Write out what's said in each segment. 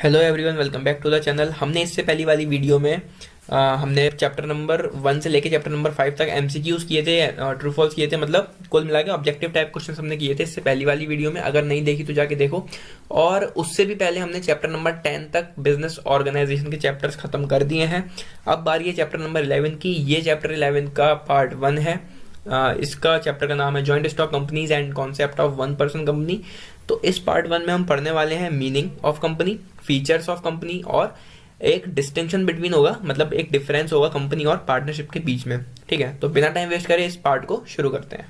Hello everyone, welcome back to the channel. हमने इससे पहली वाली वीडियो में हमने चैप्टर नंबर 1 से लेके चैप्टर नंबर 5 तक एमसीक्यूज किए थे, ट्रू फॉल्स किए थे, मतलब कुल मिला के ऑब्जेक्टिव टाइप क्वेश्चंस हमने किए थे इससे पहली वाली वीडियो में। अगर नहीं देखी तो जाके देखो। और उससे भी पहले हमने चैप्टर नंबर 10 तक बिजनेस ऑर्गेनाइजेशन के चैप्टर्स खत्म कर दिए हैं। अब बारी है चैप्टर नंबर 11 की। ये चैप्टर 11 का पार्ट 1 है। इसका चैप्टर का नाम है joint stock companies and concept of one person company. तो इस पार्ट 1 में हम पढ़ने वाले हैं meaning of company, features of company, और एक डिस्टिंक्शन बिटवीन होगा, मतलब एक डिफरेंस होगा कंपनी और पार्टनरशिप के बीच में। ठीक है, तो बिना टाइम वेस्ट करे इस पार्ट को शुरू करते हैं।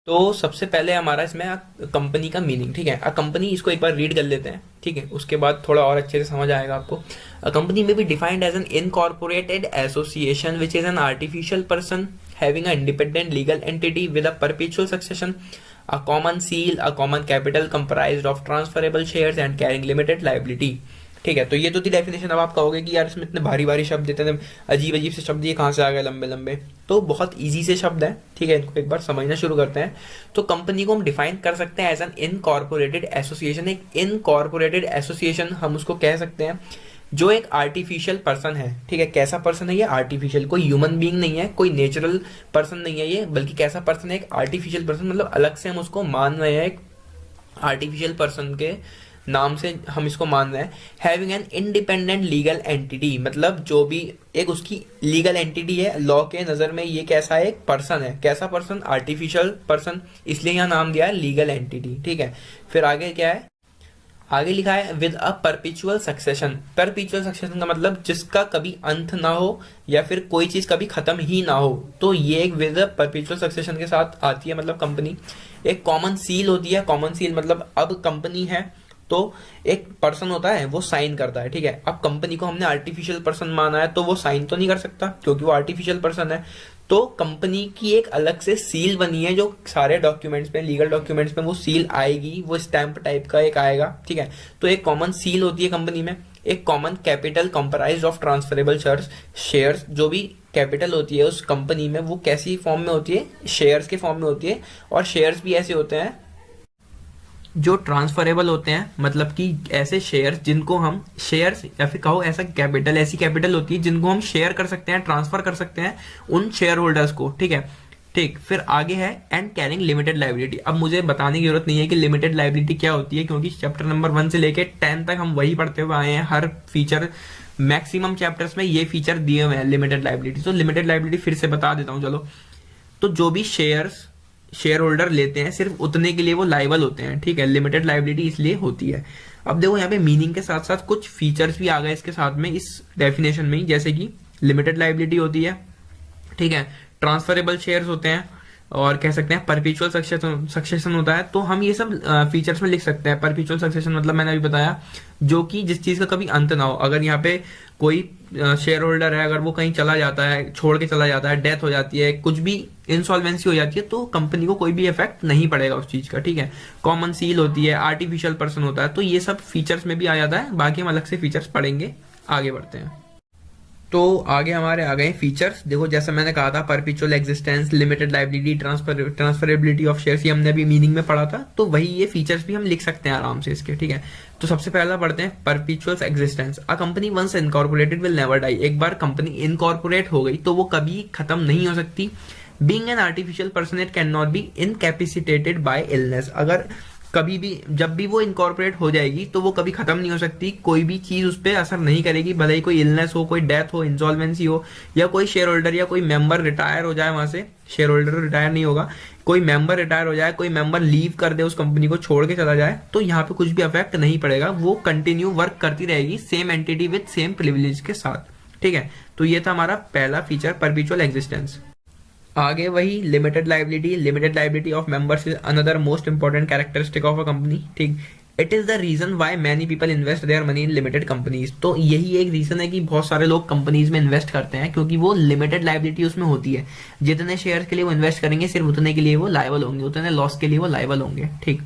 तो सबसे पहले हमारा इसमें कंपनी का मीनिंग। ठीक है, अ कंपनी, इसको एक बार रीड कर लेते हैं। ठीक है, उसके बाद थोड़ा और अच्छे से समझ आएगा आपको। A company may be defined as an incorporated association which is an artificial person having an independent legal entity with a perpetual succession, a common seal, a common capital comprised of transferable shares and carrying limited liability। ठीक है, तो ये तो थी definition. अब आप कहोगे कि यार इसमें इतने भारी भारी शब्द देते हैं, अजीब अजीब से शब्द, ये कहाँ से आ गए लंबे लंबे। तो बहुत इजी से शब्द है। ठीक है, इनको एक बार समझना शुरू करते हैं। तो कंपनी को हम डिफाइन कर सकते हैं एज एन इनकॉर्पोरेटेड एसोसिएशन। एक इनकॉर्पोरेटेड एसोसिएशन हम उसको कह सकते हैं जो एक आर्टिफिशियल पर्सन है। ठीक है, कैसा पर्सन है ये? आर्टिफिशियल। कोई ह्यूमन बीइंग नहीं है, कोई नेचुरल पर्सन नहीं है ये, बल्कि कैसा पर्सन है? एक आर्टिफिशियल पर्सन। मतलब अलग से हम उसको मान रहे हैं, एक आर्टिफिशियल पर्सन के नाम से हम इसको मान रहे हैं। Having an independent legal entity, मतलब जो भी एक उसकी लीगल एंटिटी है लॉ के नजर में, ये कैसा है? एक पर्सन है। कैसा पर्सन? आर्टिफिशियल पर्सन, इसलिए यहाँ नाम दिया है लीगल एंटिटी। ठीक है, फिर आगे क्या है? आगे लिखा है with a perpetual succession. Perpetual succession का मतलब जिसका कभी अंत ना हो या फिर कोई चीज कभी खत्म ही ना हो, तो ये एक विद अ परपिचुअल सक्सेशन के साथ आती है, मतलब कंपनी। एक कॉमन सील होती है। कॉमन सील मतलब अब कंपनी है तो एक पर्सन होता है, वो साइन करता है। ठीक है, अब कंपनी को हमने आर्टिफिशियल पर्सन माना है तो वो साइन तो नहीं कर सकता क्योंकि वो आर्टिफिशियल पर्सन है। तो कंपनी की एक अलग से सील बनी है जो सारे डॉक्यूमेंट्स में, लीगल डॉक्यूमेंट्स में वो सील आएगी, वो स्टैंप टाइप का एक आएगा। ठीक है, तो एक कॉमन सील होती है कंपनी में। एक common capital comprised of transferable shares. जो भी कैपिटल होती है उस कंपनी में वो कैसी फॉर्म में होती है? शेयर्स के फॉर्म में होती है। और शेयर्स भी ऐसे होते हैं जो ट्रांसफरेबल होते हैं, मतलब कि ऐसे शेयर्स जिनको हम शेयर्स, या फिर कहो ऐसा कैपिटल, ऐसी कैपिटल होती है जिनको हम शेयर कर सकते हैं, ट्रांसफर कर सकते हैं उन शेयर होल्डर्स को। ठीक है, ठीक। फिर आगे है एंड कैरिंग लिमिटेड लाइबिलिटी। अब मुझे बताने की जरूरत नहीं है कि लिमिटेड लाइबिलिटी क्या होती है, क्योंकि चैप्टर नंबर 1 से लेके 10 तक हम वही पढ़ते हुए आए हैं। हर फीचर, मैक्सिमम चैप्टर्स में ये फीचर दिए हुए हैं, लिमिटेड लाइबिलिटी। तो लिमिटेड लाइबिलिटी फिर से बता देता हूं, चलो। तो जो भी शेयर होल्डर लेते हैं सिर्फ उतने के लिए वो लाइबल होते हैं। ठीक है, लिमिटेड लाइबिलिटी इसलिए होती है। अब देखो यहाँ पे मीनिंग के साथ साथ कुछ फीचर्स भी आ गए इसके साथ में, इस डेफिनेशन में ही। जैसे कि लिमिटेड लाइबिलिटी होती है, ठीक है, ट्रांसफरेबल शेयर्स होते हैं, और कह सकते हैं परपिचुअल सक्सेशन होता है। तो हम ये सब फीचर्स में लिख सकते हैं। परपिचुअल सक्सेशन मतलब मैंने अभी बताया, जो कि जिस चीज का कभी अंत ना हो। अगर यहाँ पे कोई शेयर होल्डर है, अगर वो कहीं चला जाता है, छोड़ के चला जाता है, डेथ हो जाती है, कुछ भी इंसॉल्वेंसी हो जाती है, तो कंपनी को कोई भी इफेक्ट नहीं पड़ेगा उस चीज का। ठीक है, कॉमन सील होती है, आर्टिफिशियल पर्सन होता है। तो ये सब फीचर्स में भी आ जाता है। बाकी हम अलग से फीचर्स पढ़ेंगे। आगे बढ़ते हैं। तो आगे हमारे आ गए फीचर्स। देखो, जैसा मैंने कहा था, perpetual existence, limited liability, transferability of shares, ये हमने अभी मीनिंग में पढ़ा था। तो वही ये फीचर्स भी हम लिख सकते हैं आराम से इसके। ठीक है, तो सबसे पहला पढ़ते हैं perpetual existence. A company once incorporated will never die. एक बार कंपनी इनकॉर्पोरेट हो गई तो वो कभी खत्म नहीं हो सकती। Being an artificial person it can not be incapacitated by illness. अगर कभी भी, जब भी वो इनकॉर्पोरेट हो जाएगी तो वो कभी खत्म नहीं हो सकती। कोई भी चीज उस पर असर नहीं करेगी, भले ही कोई इलनेस हो, कोई डेथ हो, इंसॉल्वेंसी हो, या कोई शेयर होल्डर या कोई मेंबर रिटायर हो जाए वहां से। शेयर होल्डर रिटायर नहीं होगा, कोई मेंबर रिटायर हो जाए, कोई मेंबर लीव कर दे, उस कंपनी को छोड़ के चला जाए, तो यहाँ पे कुछ भी अफेक्ट नहीं पड़ेगा। वो कंटिन्यू वर्क करती रहेगी same entity with same privilege के साथ। ठीक है, तो ये था हमारा पहला फीचर, परपिचुअल एग्जिस्टेंस। आगे वही limited liability. Limited liability of members is another most important characteristic of a company. ठीक, it is the reason why many people invest their money in limited companies. तो यही एक रीजन है कि बहुत सारे लोग कंपनीज में इन्वेस्ट करते हैं, क्योंकि वो लिमिटेड लाइबिलिटी उसमें होती है। जितने शेयर के लिए वो इन्वेस्ट करेंगे सिर्फ उतने के लिए वो लायबल होंगे, उतने लॉस के लिए वो लायबल होंगे। ठीक,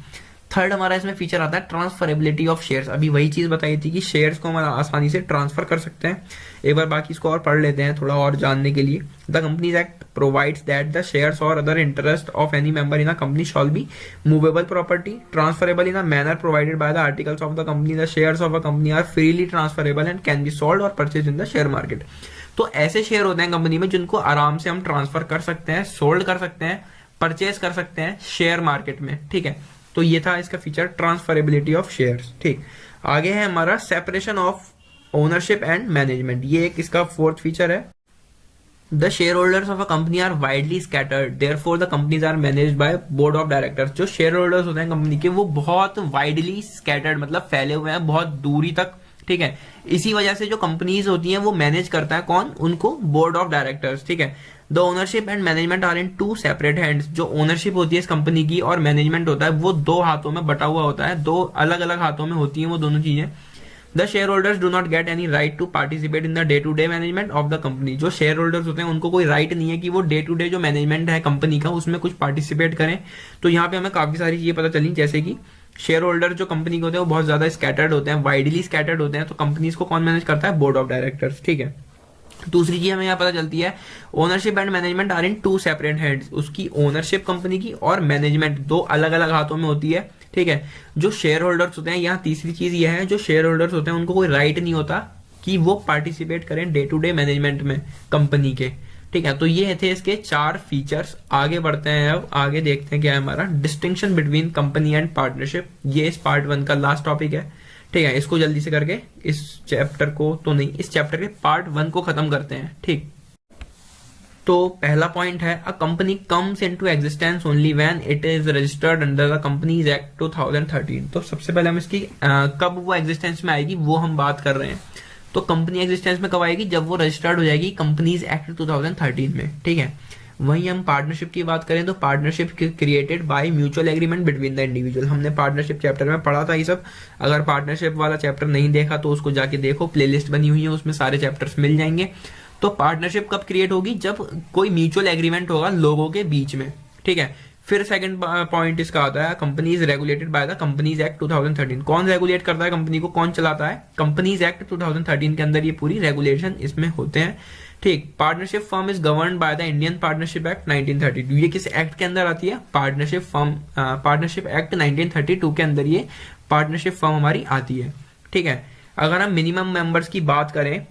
थर्ड हमारा इसमें फीचर आता है ट्रांसफरेबिलिटी ऑफ शेयर्स। अभी वही चीज बताई थी कि शेयर्स को हम आसानी से ट्रांसफर कर सकते हैं। एक बार बाकी इसको और पढ़ लेते हैं थोड़ा और जानने के लिए। The companies act provides that the shares और other interest of any member in a company shall be movable property transferable in a manner provided by the articles of the company. The shares of a company are freely transferable and can be sold और purchase in the share market. तो ऐसे share होते हैं company में जिनको आराम से हम ट्रांसफर कर सकते हैं, सोल्ड कर सकते हैं, परचेज कर सकते हैं शेयर मार्केट में, ठीक है। तो ये था इसका फीचर ट्रांसफरेबिलिटी ऑफ शेयर्स, ठीक। आगे है हमारा separation of ownership and management, ये एक इसका फोर्थ फीचर है। The share holders of a company are widely scattered therefore the companies are managed by board of directors. जो शेयर होल्डर्स होते हैं कंपनी के वो बहुत वाइडली स्कैटर्ड मतलब फैले हुए हैं बहुत दूरी तक, ठीक है। इसी वजह से जो कंपनीज होती हैं वो मैनेज करता है कौन, उनको बोर्ड ऑफ डायरेक्टर्स, ठीक है। The ownership and management are in two separate hands. जो ओनरशिप होती है इस कंपनी की और मैनेजमेंट होता है वो दो हाथों में बटा हुआ होता है, दो अलग अलग हाथों में होती है वो दोनों चीजें। The share holders do not get any right to participate in the day to day management of the company. जो शेयर होल्डर्स होते हैं उनको कोई राइट नहीं है कि वो डे टू डे जो मैनेजमेंट है कंपनी का उसमें कुछ पार्टिसिपेट करें। तो यहाँ पे हमें काफी सारी चीजें पता चली, जैसे कि शेयर होल्डर जो कंपनी के होते हैं वो बहुत ज्यादा स्कैटर्ड होते हैं, वाइडली स्कैटर्ड होते हैं। तो कंपनीज को कौन मैनेज करता है, बोर्ड ऑफ डायरेक्टर्स, ठीक है। दूसरी चीज हमें यहाँ पता चलती है ownership and management are in two separate heads. उसकी ओनरशिप कंपनी की और मैनेजमेंट दो अलग अलग हाथों में होती है, ठीक है। जो शेयर होल्डर्स होते हैं, यहाँ तीसरी चीज ये है, जो शेयर होल्डर्स होते हैं उनको कोई राइट नहीं होता कि वो पार्टिसिपेट करें डे टू डे मैनेजमेंट में कंपनी के, ठीक है। तो ये थे इसके 4 फीचर्स। आगे बढ़ते हैं, अब आगे देखते हैं क्या है हमारा distinction between company and partnership. ये इस पार्ट 1 का लास्ट टॉपिक है, ठीक है। इसको जल्दी से करके इस चैप्टर को तो नहीं, इस चैप्टर के पार्ट 1 को खत्म करते हैं, ठीक। तो पहला पॉइंट है a company comes into existence only when it is registered under the companies act 2013। तो सबसे पहले हम इसकी कब वो एग्जिस्टेंस में आएगी वो हम बात कर रहे हैं। तो कंपनी एग्जिस्टेंस में कब आएगी, जब वो रजिस्टर्ड हो जाएगी कंपनीज एक्ट 2013 में, ठीक है। वहीं हम पार्टनरशिप की बात करें तो partnership created by mutual agreement between the individual. हमने पार्टनरशिप चैप्टर में पढ़ा था ये सब। अगर पार्टनरशिप वाला चैप्टर नहीं देखा तो उसको जाके देखो, प्लेलिस्ट बनी हुई है उसमें सारे चैप्टर्स मिल जाएंगे। तो पार्टनरशिप कब क्रिएट होगी, जब कोई म्यूचुअल एग्रीमेंट होगा लोगों के बीच में, ठीक है। फिर सेकंड पॉइंट इसका आता है companies regulated by the companies act 2013। कौन रेगुलेट करता है कंपनी को, कौन चलाता है, कंपनीज एक्ट 2013 के अंदर ये पूरी रेगुलेशन इसमें होते हैं, ठीक। Partnership firm is govern by the Indian partnership act 1932। ये किस एक्ट के अंदर आती है, पार्टनरशिप फर्म, पार्टनरशिप एक्ट 1932 के अंदर ये पार्टनरशिप फर्म हमारी आती है, ठीक है। अगर हम मिनिमम मेंबर्स की बात करें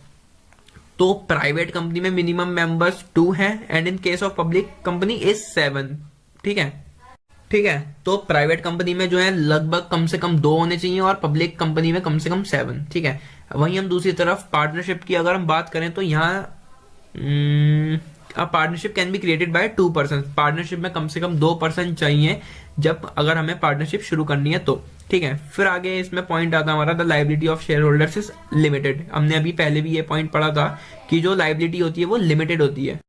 तो प्राइवेट कंपनी में मिनिमम मेंबर्स 2 हैं and in case of public company is 7, ठीक है, ठीक है। तो प्राइवेट कंपनी में जो है लगभग कम से कम 2 होने चाहिए और पब्लिक कंपनी में कम से कम 7, ठीक है। वहीं हम दूसरी तरफ पार्टनरशिप की अगर हम बात करें तो यहाँ partnership can be created by 2 person. Partnership में कम से कम 2 पर्सन चाहिए जब अगर हमें पार्टनरशिप शुरू करनी है तो, ठीक है। फिर आगे इसमें पॉइंट आता है हमारा the liability of share holders is limited. हमने अभी पहले भी ये पॉइंट पढ़ा था कि जो लायबिलिटी होती है वो लिमिटेड होती है,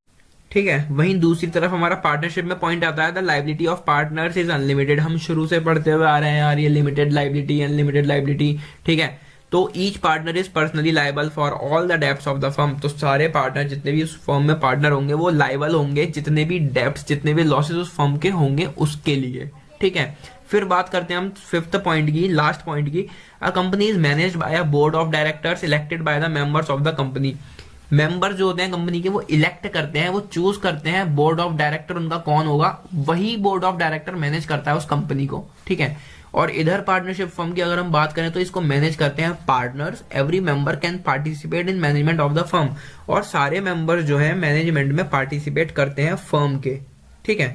ठीक है। वहीं दूसरी तरफ हमारा पार्टनरशिप में पॉइंट आता है the liability of partners is unlimited. हम शुरू से पढ़ते हुए आ रहे हैं यार ये लिमिटेड लायबिलिटी, अनलिमिटेड लायबिलिटी, ठीक है। तो each partner is personally liable for all the debts of the firm. तो सारे पार्टनर जितने भी उस फर्म में पार्टनर होंगे वो लायबल होंगे जितने भी डेब्ट्स, जितने भी लॉसेस उस फर्म के होंगे उसके लिए, ठीक है। फिर बात करते हैं हम 5th पॉइंट की, लास्ट पॉइंट की। A company is managed by a board of directors elected by the members of the company. Member जो होते हैं कंपनी के वो इलेक्ट करते हैं, वो चूज करते हैं बोर्ड ऑफ डायरेक्टर उनका कौन होगा, वही बोर्ड ऑफ डायरेक्टर मैनेज करता है उस कंपनी को, ठीक है। और इधर पार्टनरशिप फर्म की अगर हम बात करें तो इसको मैनेज करते हैं partners. Every member can participate in management of the firm. और सारे मेंबर जो है मैनेजमेंट में पार्टिसिपेट करते हैं फर्म के, ठीक है।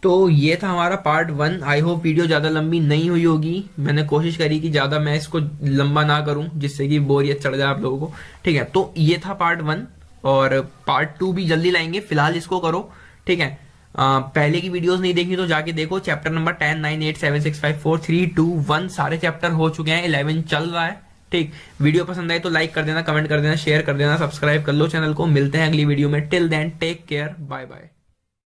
तो ये था हमारा पार्ट 1। आई होप वीडियो ज्यादा लंबी नहीं हुई होगी। मैंने कोशिश करी कि ज्यादा मैं इसको लंबा ना करूं जिससे कि बोरियत चढ़ जाए आप लोगों को, ठीक है। तो ये था पार्ट 1 और पार्ट 2 भी जल्दी लाएंगे, फिलहाल इसको करो, ठीक है। पहले की वीडियोस नहीं देखी तो जाके देखो। चैप्टर नंबर 10, 9, 8, 7, 6, 5, 4, 3, 2, 1 सारे चैप्टर हो चुके हैं, 11 चल रहा है, ठीक। वीडियो पसंद आए तो लाइक कर देना, कमेंट कर देना, शेयर कर देना, सब्सक्राइब कर लो चैनल को। मिलते हैं अगली वीडियो में। Till then take care, bye bye.